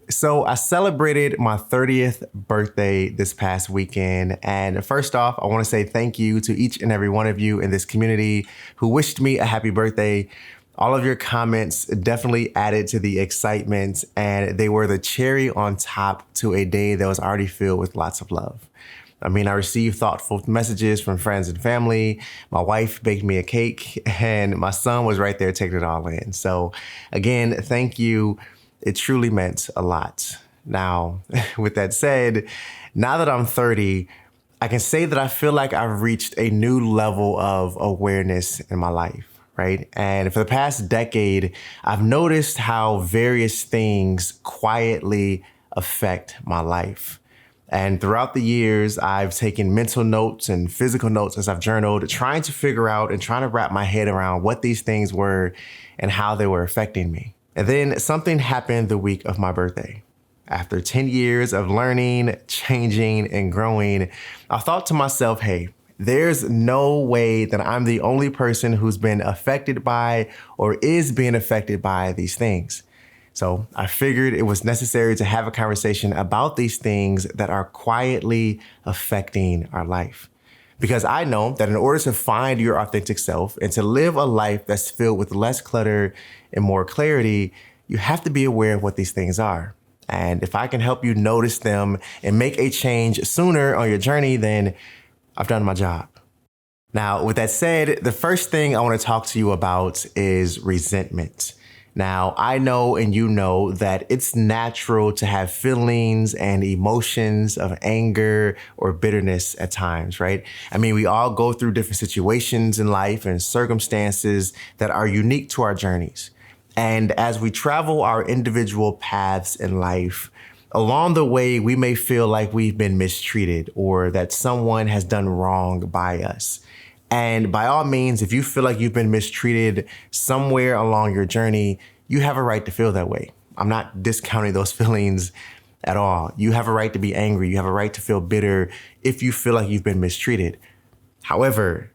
So I celebrated my 30th birthday this past weekend. And first off, I want to say thank you to each and every one of you in this community who wished me a happy birthday. All of your comments definitely added to the excitement, and they were the cherry on top to a day that was already filled with lots of love. I mean, I received thoughtful messages from friends and family. My wife baked me a cake, and my son was right there taking it all in. So again, thank you. It truly meant a lot. Now, with that said, now that I'm 30, I can say that I feel like I've reached a new level of awareness in my life, right? And for the past decade, I've noticed how various things quietly affect my life. And throughout the years, I've taken mental notes and physical notes as I've journaled, trying to figure out and trying to wrap my head around what these things were and how they were affecting me. And then something happened the week of my birthday. After 10 years of learning, changing, and growing, I thought to myself, hey, there's no way that I'm the only person who's been affected by or is being affected by these things. So I figured it was necessary to have a conversation about these things that are quietly affecting our life. Because I know that in order to find your authentic self and to live a life that's filled with less clutter and more clarity, you have to be aware of what these things are. And if I can help you notice them and make a change sooner on your journey, then I've done my job. Now, with that said, the first thing I want to talk to you about is resentment. Now, I know and you know that it's natural to have feelings and emotions of anger or bitterness at times, right? I mean, we all go through different situations in life and circumstances that are unique to our journeys. And as we travel our individual paths in life, along the way, we may feel like we've been mistreated or that someone has done wrong by us. And by all means, if you feel like you've been mistreated somewhere along your journey, you have a right to feel that way. I'm not discounting those feelings at all. You have a right to be angry. You have a right to feel bitter if you feel like you've been mistreated. However,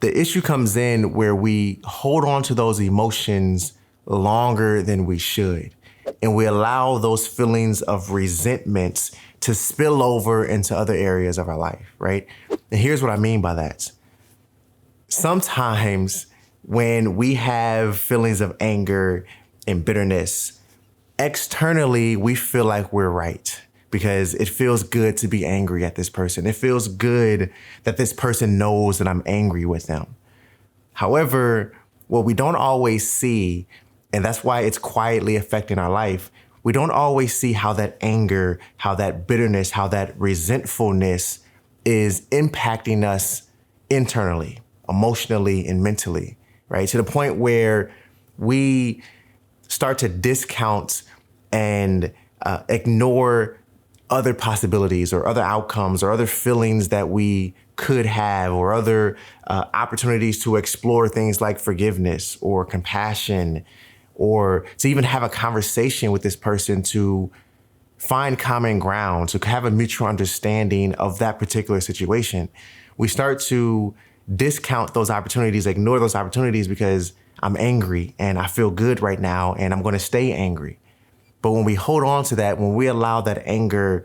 the issue comes in where we hold on to those emotions longer than we should. And we allow those feelings of resentment to spill over into other areas of our life, right? And here's what I mean by that. Sometimes when we have feelings of anger and bitterness, externally, we feel like we're right because it feels good to be angry at this person. It feels good that this person knows that I'm angry with them. However, what we don't always see, and that's why it's quietly affecting our life, we don't always see how that anger, how that bitterness, how that resentfulness is impacting us internally, emotionally, and mentally, right? To the point where we start to discount and ignore other possibilities or other outcomes or other feelings that we could have or other opportunities to explore things like forgiveness or compassion, or to even have a conversation with this person to find common ground, to have a mutual understanding of that particular situation. We start to discount those opportunities, ignore those opportunities because I'm angry and I feel good right now and I'm going to stay angry. But when we hold on to that, when we allow that anger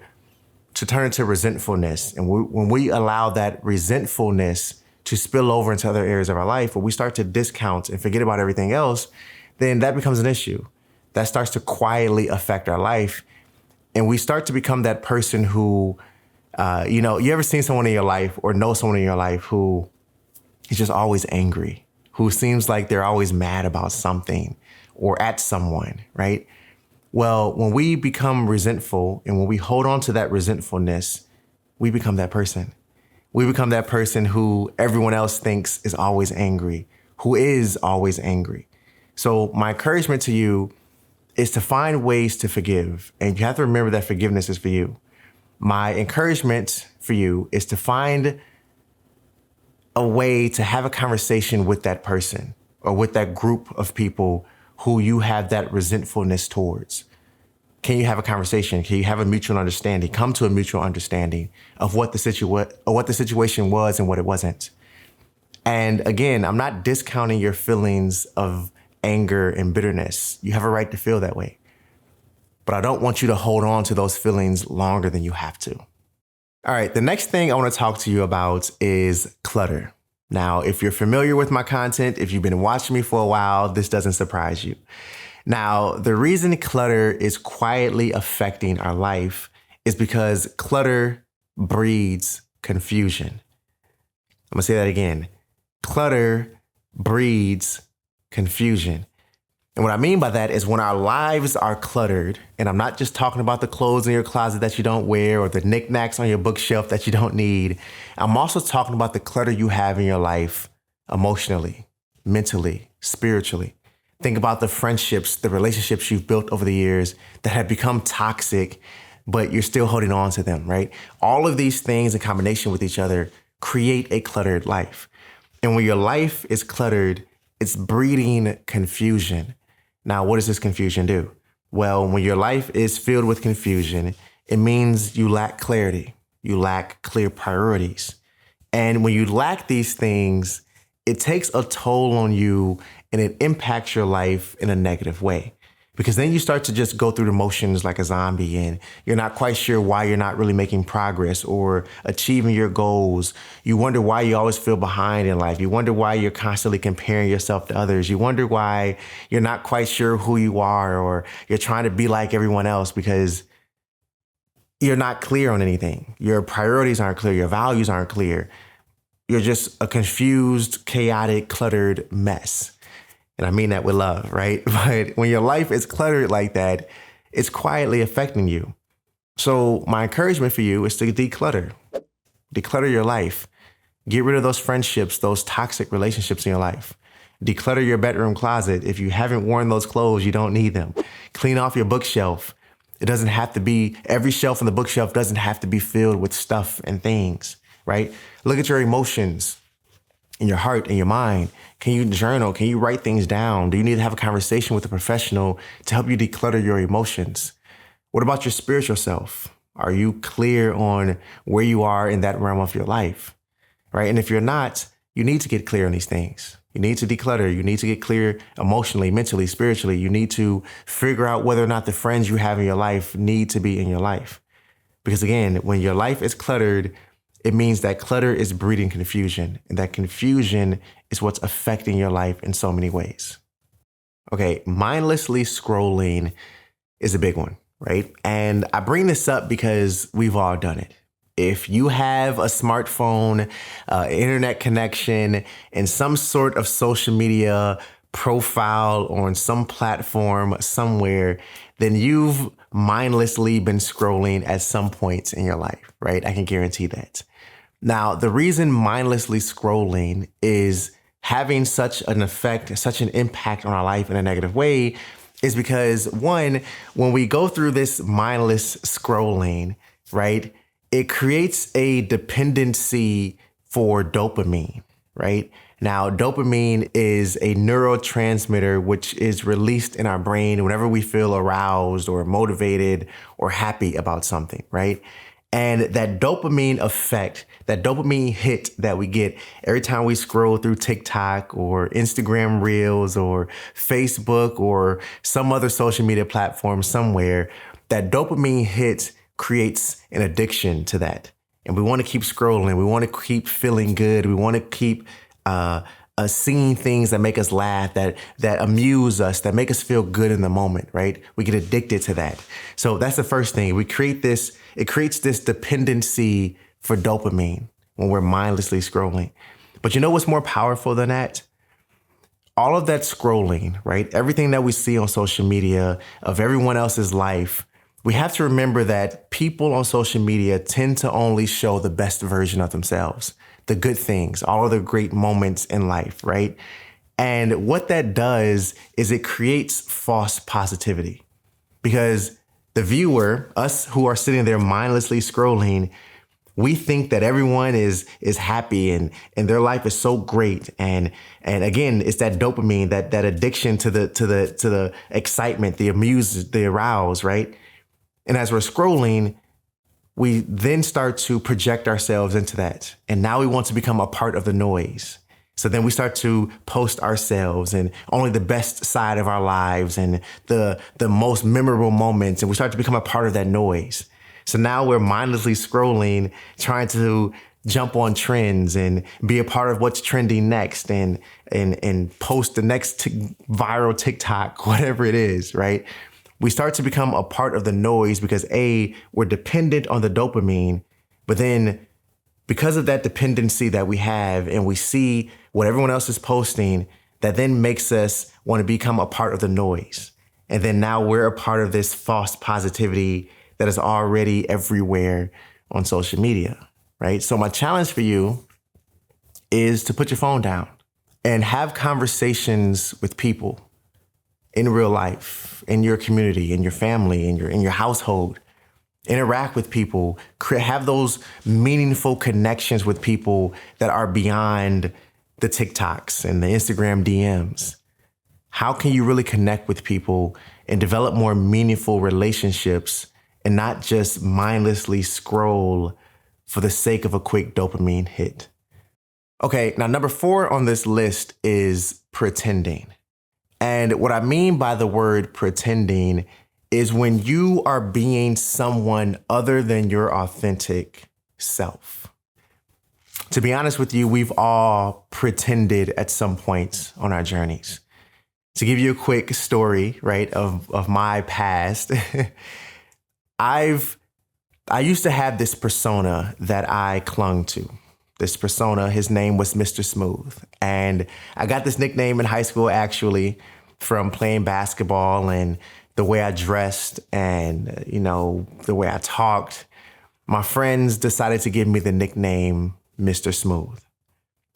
to turn into resentfulness, and when we allow that resentfulness to spill over into other areas of our life, where we start to discount and forget about everything else, then that becomes an issue. That starts to quietly affect our life. And we start to become that person who, you ever seen someone in your life or know someone in your life who is just always angry, who seems like they're always mad about something or at someone, right? Well, when we become resentful and when we hold on to that resentfulness, we become that person. We become that person who everyone else thinks is always angry, who is always angry. So my encouragement to you is to find ways to forgive. And you have to remember that forgiveness is for you. My encouragement for you is to find a way to have a conversation with that person or with that group of people who you have that resentfulness towards. Can you have a conversation? Can you have a mutual understanding? Come to a mutual understanding of what the situation was and what it wasn't. And again, I'm not discounting your feelings of anger and bitterness. You have a right to feel that way. but I don't want you to hold on to those feelings longer than you have to. All right, the next thing I want to talk to you about is clutter. Now, if you're familiar with my content, if you've been watching me for a while, this doesn't surprise you. Now, the reason clutter is quietly affecting our life is because clutter breeds confusion. I'm gonna say that again. Clutter breeds confusion. And what I mean by that is when our lives are cluttered, and I'm not just talking about the clothes in your closet that you don't wear or the knickknacks on your bookshelf that you don't need. I'm also talking about the clutter you have in your life emotionally, mentally, spiritually. Think about the friendships, the relationships you've built over the years that have become toxic, but you're still holding on to them, right? All of these things in combination with each other create a cluttered life. And when your life is cluttered, it's breeding confusion. Now, what does this confusion do? Well, when your life is filled with confusion, it means you lack clarity. You lack clear priorities. And when you lack these things, it takes a toll on you and it impacts your life in a negative way. Because then you start to just go through the motions like a zombie and you're not quite sure why you're not really making progress or achieving your goals. You wonder why you always feel behind in life. You wonder why you're constantly comparing yourself to others. You wonder why you're not quite sure who you are or you're trying to be like everyone else because you're not clear on anything. Your priorities aren't clear. Your values aren't clear. You're just a confused, chaotic, cluttered mess. And I mean that with love, right? But when your life is cluttered like that, it's quietly affecting you. So my encouragement for you is to declutter. Declutter your life. Get rid of those friendships, those toxic relationships in your life. Declutter your bedroom closet. If you haven't worn those clothes, you don't need them. Clean off your bookshelf. It doesn't have to be, every shelf on the bookshelf doesn't have to be filled with stuff and things, right? Look at your emotions. In your heart and your mind. Can you journal? Can you write things down? Do you need to have a conversation with a professional to help you declutter your emotions? What about your spiritual self? Are you clear on where you are in that realm of your life? Right? And if you're not, you need to get clear on these things. You need to declutter. You need to get clear emotionally, mentally, spiritually. You need to figure out whether or not the friends you have in your life need to be in your life. Because again, when your life is cluttered, it means that clutter is breeding confusion, and that confusion is what's affecting your life in so many ways. Okay, mindlessly scrolling is a big one, right? And I bring this up because we've all done it. If you have a smartphone, internet connection, and some sort of social media profile on some platform somewhere, then you've mindlessly been scrolling at some point in your life, right? I can guarantee that. Now, the reason mindlessly scrolling is having such an effect, such an impact on our life in a negative way is because, one, when we go through this mindless scrolling, right, it creates a dependency for dopamine, right? Now, dopamine is a neurotransmitter which is released in our brain whenever we feel aroused or motivated or happy about something, right? And that dopamine effect, that dopamine hit that we get every time we scroll through TikTok or Instagram Reels or Facebook or some other social media platform somewhere, that dopamine hit creates an addiction to that. And we want to keep scrolling. We want to keep feeling good. We want to keep seeing things that make us laugh, that amuse us, that make us feel good in the moment, right? We get addicted to that. So that's the first thing. It creates this dependency for dopamine when we're mindlessly scrolling. But you know what's more powerful than that? All of that scrolling, right? Everything that we see on social media of everyone else's life, we have to remember that people on social media tend to only show the best version of themselves, the good things, all of the great moments in life, right? And what that does is it creates false positivity because the viewer, us who are sitting there mindlessly scrolling, we think that everyone is happy and their life is so great. And again, it's that dopamine, that addiction to the excitement, the amuse, the arouse, right? And as we're scrolling, we then start to project ourselves into that. And now we want to become a part of the noise. So then we start to post ourselves and only the best side of our lives and the most memorable moments. And we start to become a part of that noise. So now we're mindlessly scrolling, trying to jump on trends and be a part of what's trending next and post the next viral TikTok, whatever it is, right? We start to become a part of the noise because we're dependent on the dopamine, but then because of that dependency that we have and we see what everyone else is posting, that then makes us want to become a part of the noise. And then now we're a part of this false positivity that is already everywhere on social media, right? So my challenge for you is to put your phone down and have conversations with people in real life, in your community, in your family, in your household. Interact with people, have those meaningful connections with people that are beyond the TikToks and the Instagram DMs. How can you really connect with people and develop more meaningful relationships and not just mindlessly scroll for the sake of a quick dopamine hit? Okay, now number 4 on this list is pretending. And what I mean by the word pretending is when you are being someone other than your authentic self. To be honest with you, we've all pretended at some point on our journeys. To give you a quick story, right, of my past, I used to have this persona that I clung to. This persona, his name was Mr. Smooth. And I got this nickname in high school, actually, from playing basketball and the way I dressed and, the way I talked. My friends decided to give me the nickname Mr. Smooth.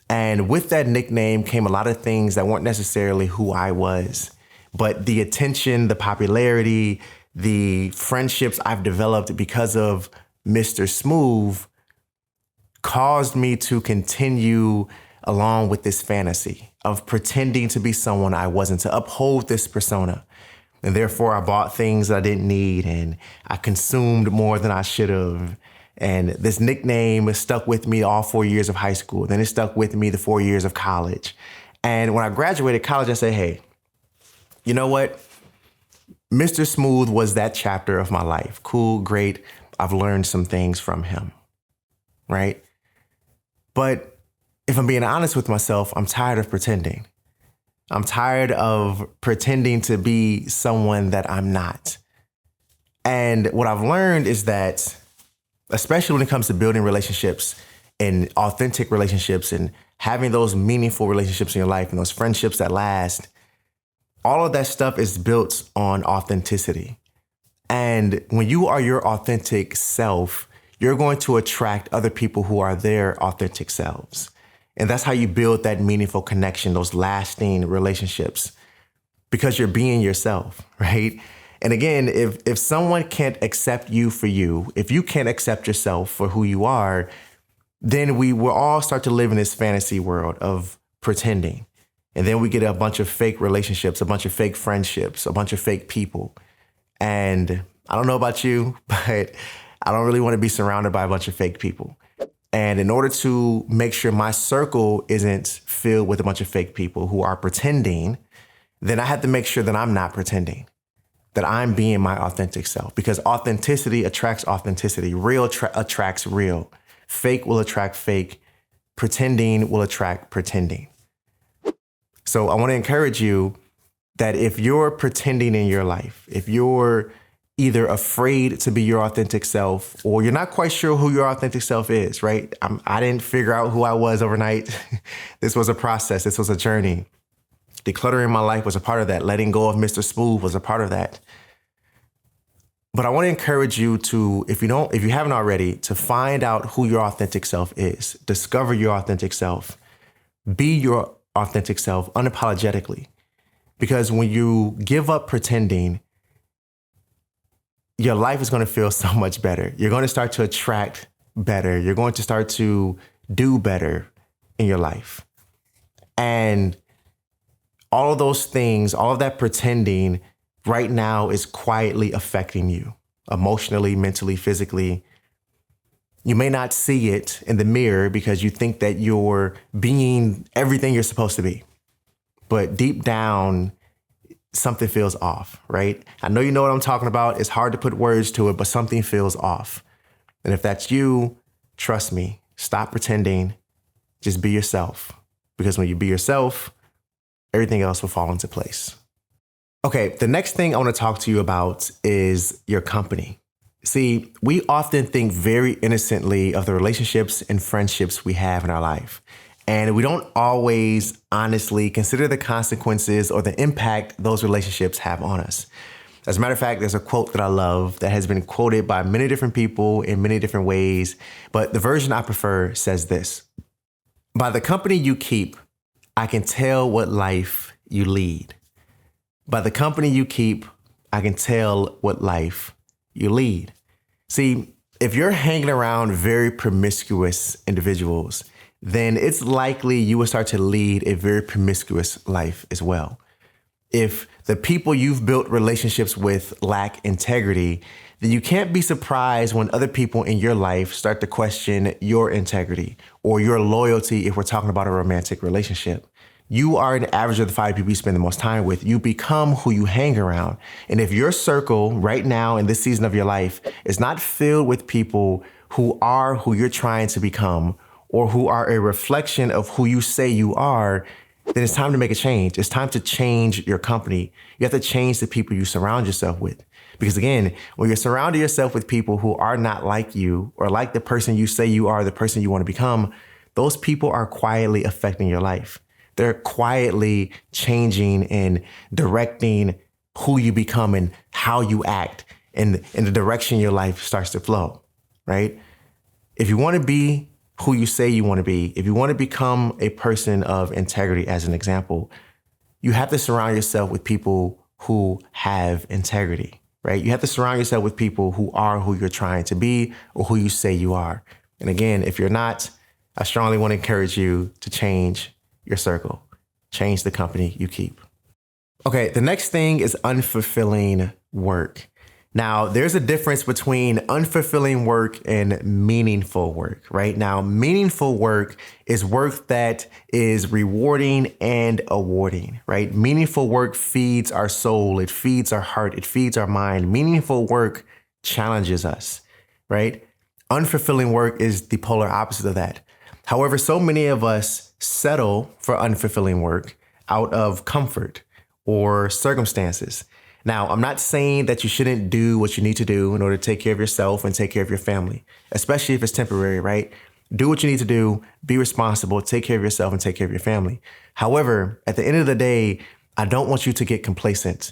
And with that nickname came a lot of things that weren't necessarily who I was, but the attention, the popularity, the friendships I've developed because of Mr. Smooth caused me to continue along with this fantasy of pretending to be someone I wasn't, to uphold this persona. And therefore, I bought things that I didn't need and I consumed more than I should have. And this nickname stuck with me all 4 years of high school. Then it stuck with me the 4 years of college. And when I graduated college, I said, hey, you know what? Mr. Smooth was that chapter of my life. Cool, great. I've learned some things from him, right? But if I'm being honest with myself, I'm tired of pretending. I'm tired of pretending to be someone that I'm not. And what I've learned is that, especially when it comes to building relationships and authentic relationships and having those meaningful relationships in your life and those friendships that last, all of that stuff is built on authenticity. And when you are your authentic self, you're going to attract other people who are their authentic selves. And that's how you build that meaningful connection, those lasting relationships, because you're being yourself, right? And again, if someone can't accept you for you, if you can't accept yourself for who you are, then we will all start to live in this fantasy world of pretending. And then we get a bunch of fake relationships, a bunch of fake friendships, a bunch of fake people. And I don't know about you, but I don't really want to be surrounded by a bunch of fake people. And in order to make sure my circle isn't filled with a bunch of fake people who are pretending, then I have to make sure that I'm not pretending, that I'm being my authentic self, because authenticity attracts authenticity. Real attracts real. Fake will attract fake. Pretending will attract pretending. So I want to encourage you that if you're pretending in your life, if you're either afraid to be your authentic self or you're not quite sure who your authentic self is, right? I didn't figure out who I was overnight. This was a process. This was a journey. Decluttering my life was a part of that. Letting go of Mr. Smooth was a part of that. But I want to encourage you to, if you haven't already, to find out who your authentic self is. Discover your authentic self. Be your authentic self unapologetically. Because when you give up pretending, your life is going to feel so much better. You're going to start to attract better. You're going to start to do better in your life. And all of those things, all of that pretending right now is quietly affecting you emotionally, mentally, physically. You may not see it in the mirror because you think that you're being everything you're supposed to be. But deep down, something feels off, right? I know you know what I'm talking about. It's hard to put words to it, but something feels off. And if that's you, trust me, stop pretending, just be yourself. Because when you be yourself, everything else will fall into place. Okay, the next thing I want to talk to you about is your company. See, we often think very innocently of the relationships and friendships we have in our life. And we don't always honestly consider the consequences or the impact those relationships have on us. As a matter of fact, there's a quote that I love that has been quoted by many different people in many different ways, but the version I prefer says this: "By the company you keep, I can tell what life you lead." By the company you keep, I can tell what life you lead. See, if you're hanging around very promiscuous individuals, then it's likely you will start to lead a very promiscuous life as well. If the people you've built relationships with lack integrity, then you can't be surprised when other people in your life start to question your integrity or your loyalty if we're talking about a romantic relationship. You are an average of the 5 people you spend the most time with. You become who you hang around. And if your circle right now in this season of your life is not filled with people who are who you're trying to become or who are a reflection of who you say you are, then it's time to make a change. It's time to change your company. You have to change the people you surround yourself with. Because again, when you're surrounding yourself with people who are not like you or like the person you say you are, the person you want to become, those people are quietly affecting your life. They're quietly changing and directing who you become and how you act and in the direction your life starts to flow, right? If you want to be who you say you want to be, if you want to become a person of integrity, as an example, you have to surround yourself with people who have integrity, right? You have to surround yourself with people who are who you're trying to be or who you say you are. And again, if you're not, I strongly want to encourage you to change your circle, change the company you keep. Okay, the next thing is unfulfilling work. Now, there's a difference between unfulfilling work and meaningful work, right? Now, meaningful work is work that is rewarding and awarding, right? Meaningful work feeds our soul, it feeds our heart, it feeds our mind. Meaningful work challenges us, right? Unfulfilling work is the polar opposite of that. However, so many of us settle for unfulfilling work out of comfort or circumstances. Now, I'm not saying that you shouldn't do what you need to do in order to take care of yourself and take care of your family, especially if it's temporary, right? Do what you need to do, be responsible, take care of yourself and take care of your family. However, at the end of the day, I don't want you to get complacent.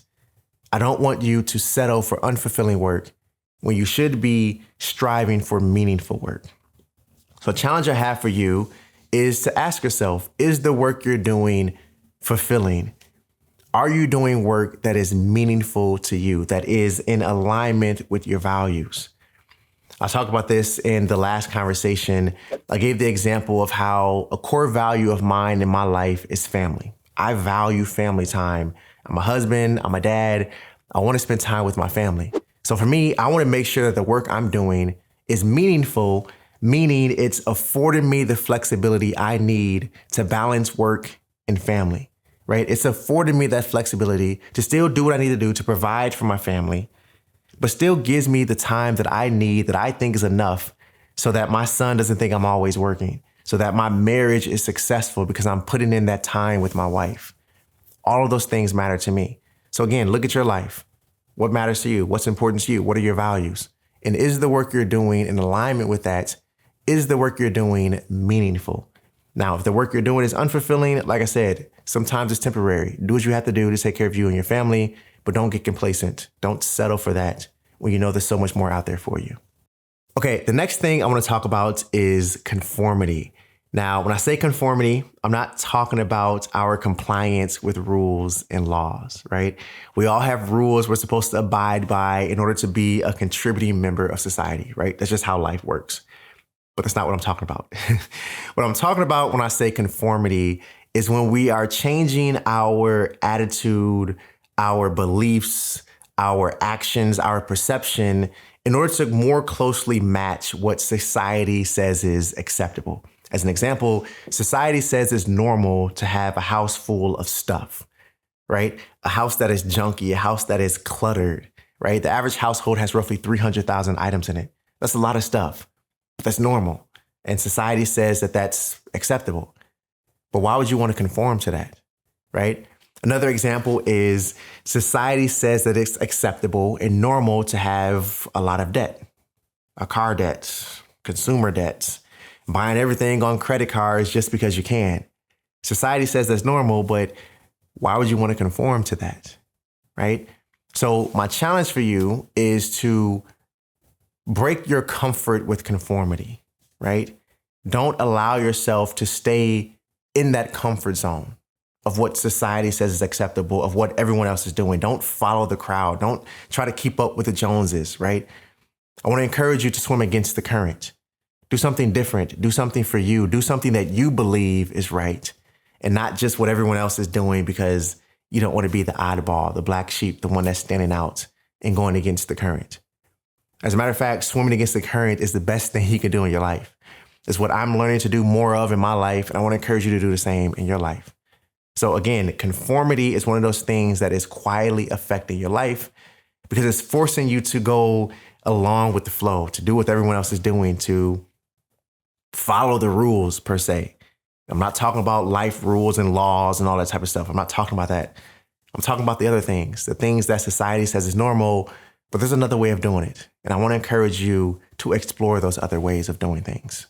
I don't want you to settle for unfulfilling work when you should be striving for meaningful work. So a challenge I have for you is to ask yourself, is the work you're doing fulfilling? Are you doing work that is meaningful to you, that is in alignment with your values? I talked about this in the last conversation. I gave the example of how a core value of mine in my life is family. I value family time. I'm a husband, I'm a dad. I want to spend time with my family. So for me, I want to make sure that the work I'm doing is meaningful, meaning it's affording me the flexibility I need to balance work and family, right? It's affording me that flexibility to still do what I need to do to provide for my family, but still gives me the time that I need, that I think is enough so that my son doesn't think I'm always working, so that my marriage is successful because I'm putting in that time with my wife. All of those things matter to me. So again, look at your life. What matters to you? What's important to you? What are your values? And is the work you're doing in alignment with that? Is the work you're doing meaningful? Now, if the work you're doing is unfulfilling, like I said, sometimes it's temporary. Do what you have to do to take care of you and your family, but don't get complacent. Don't settle for that when you know there's so much more out there for you. Okay, the next thing I want to talk about is conformity. Now, when I say conformity, I'm not talking about our compliance with rules and laws, right? We all have rules we're supposed to abide by in order to be a contributing member of society, right? That's just how life works. But that's not what I'm talking about. What I'm talking about when I say conformity is when we are changing our attitude, our beliefs, our actions, our perception in order to more closely match what society says is acceptable. As an example, society says it's normal to have a house full of stuff, right? A house that is junky, a house that is cluttered, right? The average household has roughly 300,000 items in it. That's a lot of stuff, but that's normal. And society says that that's acceptable. But why would you want to conform to that, right? Another example is society says that it's acceptable and normal to have a lot of debt, a car debt, consumer debts, buying everything on credit cards just because you can. Society says that's normal, but why would you want to conform to that, right? So my challenge for you is to break your comfort with conformity, right? Don't allow yourself to stay in that comfort zone of what society says is acceptable, of what everyone else is doing. Don't follow the crowd. Don't try to keep up with the Joneses, right? I want to encourage you to swim against the current. Do something different. Do something for you. Do something that you believe is right and not just what everyone else is doing because you don't want to be the oddball, the black sheep, the one that's standing out and going against the current. As a matter of fact, swimming against the current is the best thing you can do in your life. It's what I'm learning to do more of in my life, and I want to encourage you to do the same in your life. So again, conformity is one of those things that is quietly affecting your life because it's forcing you to go along with the flow, to do what everyone else is doing, to follow the rules per se. I'm not talking about life rules and laws and all that type of stuff. I'm not talking about that. I'm talking about the other things, the things that society says is normal, but there's another way of doing it. And I want to encourage you to explore those other ways of doing things.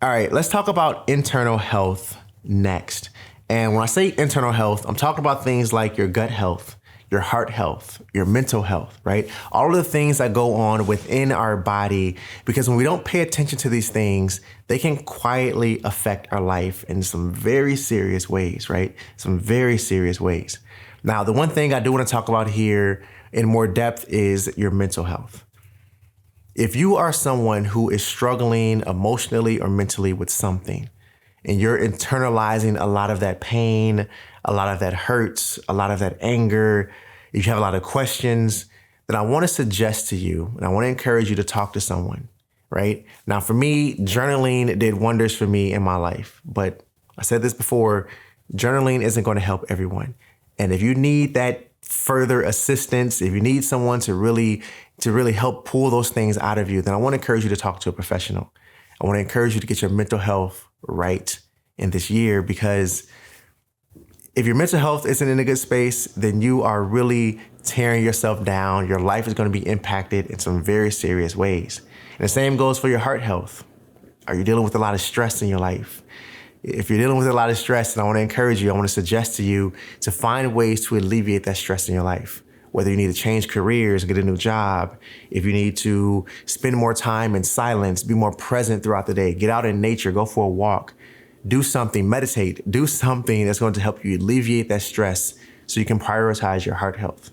All right, let's talk about internal health next. And when I say internal health, I'm talking about things like your gut health, your heart health, your mental health, right? All of the things that go on within our body, because when we don't pay attention to these things, they can quietly affect our life in some very serious ways, right? Some very serious ways. Now, the one thing I do want to talk about here in more depth is your mental health. If you are someone who is struggling emotionally or mentally with something, and you're internalizing a lot of that pain, a lot of that hurts, a lot of that anger, if you have a lot of questions, then I want to suggest to you, and I want to encourage you to talk to someone, right? Now, for me, journaling did wonders for me in my life. But I said this before, journaling isn't going to help everyone. And if you need that further assistance, if you need someone to really help pull those things out of you, then I want to encourage you to talk to a professional. I want to encourage you to get your mental health right in this year, because if your mental health isn't in a good space, then you are really tearing yourself down. Your life is going to be impacted in some very serious ways. And the same goes for your heart health. Are you dealing with a lot of stress in your life? If you're dealing with a lot of stress, then I want to encourage you, I want to suggest to you to find ways to alleviate that stress in your life. Whether you need to change careers, get a new job, if you need to spend more time in silence, be more present throughout the day, get out in nature, go for a walk, do something, meditate, do something that's going to help you alleviate that stress so you can prioritize your heart health.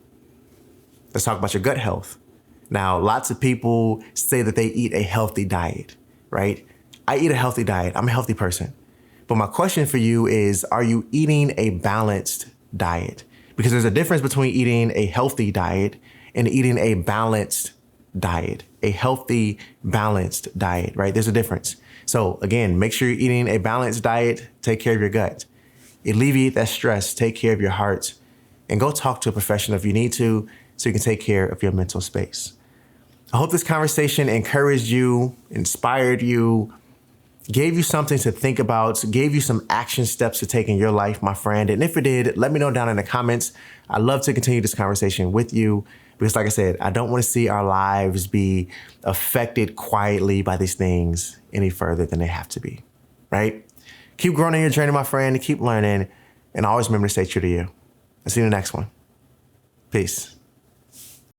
Let's talk about your gut health. Now, lots of people say that they eat a healthy diet, right? I eat a healthy diet. I'm a healthy person. But my question for you is, are you eating a balanced diet? Because there's a difference between eating a healthy diet and eating a balanced diet, a healthy, balanced diet, right? There's a difference. So again, make sure you're eating a balanced diet, take care of your gut, alleviate that stress, take care of your heart, and go talk to a professional if you need to, so you can take care of your mental space. I hope this conversation encouraged you, inspired you, gave you something to think about, gave you some action steps to take in your life, my friend. And if it did, let me know down in the comments. I'd love to continue this conversation with you because, like I said, I don't want to see our lives be affected quietly by these things any further than they have to be, right? Keep growing in your journey, my friend, keep learning, and always remember to stay true to you. I'll see you in the next one. Peace.